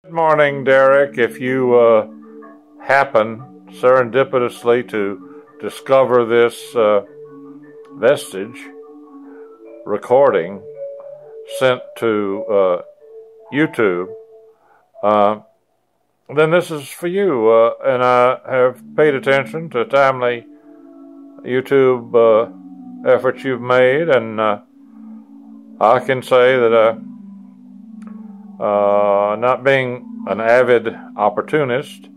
Good morning, Derek. If you happen serendipitously to discover this vestige recording sent to YouTube, then this is for you. And I have paid attention to timely YouTube efforts you've made, and I can say that not being an avid opportunist,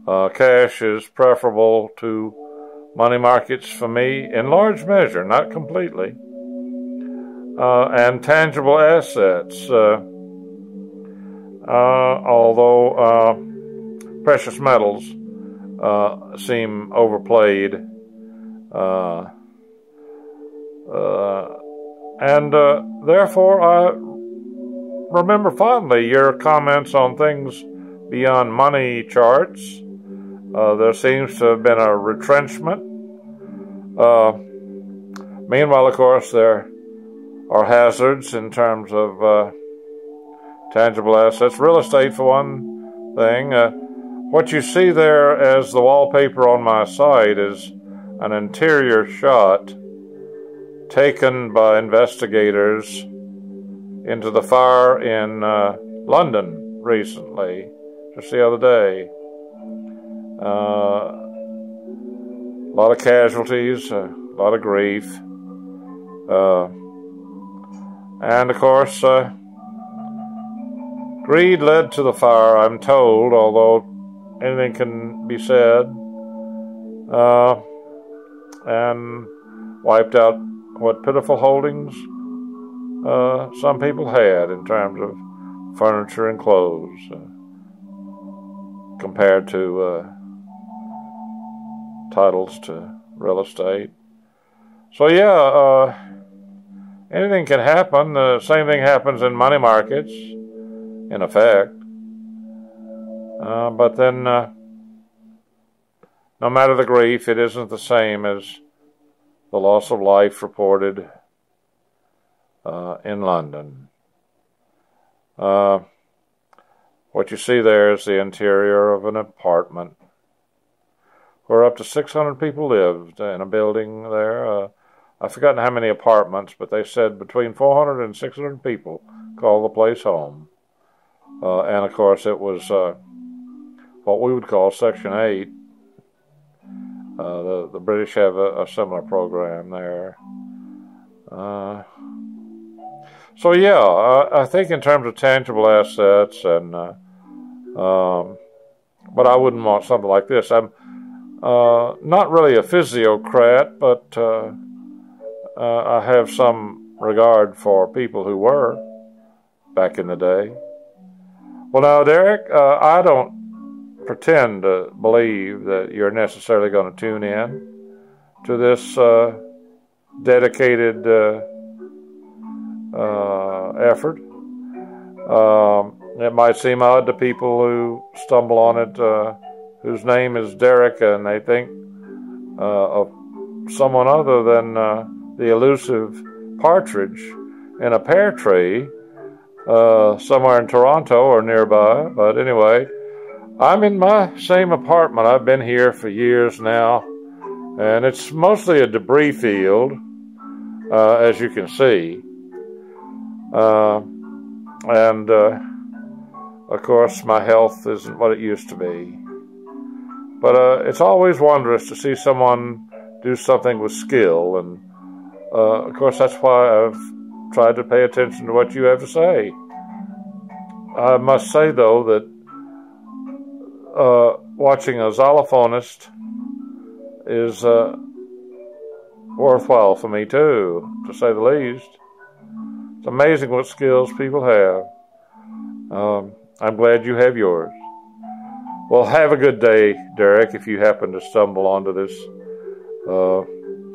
cash is preferable to money markets for me in large measure, not completely. And tangible assets, although precious metals seem overplayed, and therefore I remember fondly your comments on things beyond money charts. There seems to have been a retrenchment. Meanwhile, of course, there are hazards in terms of tangible assets. Real estate, for one thing. What you see there as the wallpaper on my site is an interior shot taken by investigators into the fire in London recently, just the other day. A lot of casualties, a lot of grief, and of course, greed led to the fire, I'm told, although anything can be said, and wiped out what pitiful holdings some people had in terms of furniture and clothes compared to titles to real estate. So yeah, anything can happen. The same thing happens in money markets, in effect. But then, no matter the grief, it isn't the same as the loss of life reported in London. What you see there is the interior of an apartment where up to 600 people lived in a building there. I've forgotten how many apartments, but they said between 400 and 600 people called the place home. And of course it was what we would call Section 8. The British have a similar program there. So yeah, I think in terms of tangible assets, and but I wouldn't want something like this. I'm not really a physiocrat, but I have some regard for people who were back in the day. Well, now, Derek, I don't pretend to believe that you're necessarily going to tune in to this dedicated effort. It might seem odd to people who stumble on it, whose name is Derek, and they think of someone other than the elusive partridge in a pear tree somewhere in Toronto or nearby. But anyway, I'm in my same apartment. I've been here for years now, and it's mostly a debris field, as you can see. And of course, my health isn't what it used to be. But it's always wondrous to see someone do something with skill, and of course, that's why I've tried to pay attention to what you have to say. I must say, though, that watching a xylophonist is worthwhile for me, too, to say the least. It's amazing what skills people have. I'm glad you have yours. Well, have a good day, Derek, if you happen to stumble onto this.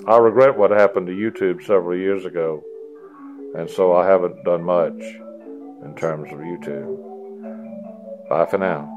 I regret what happened to YouTube several years ago, and so I haven't done much in terms of YouTube. Bye for now.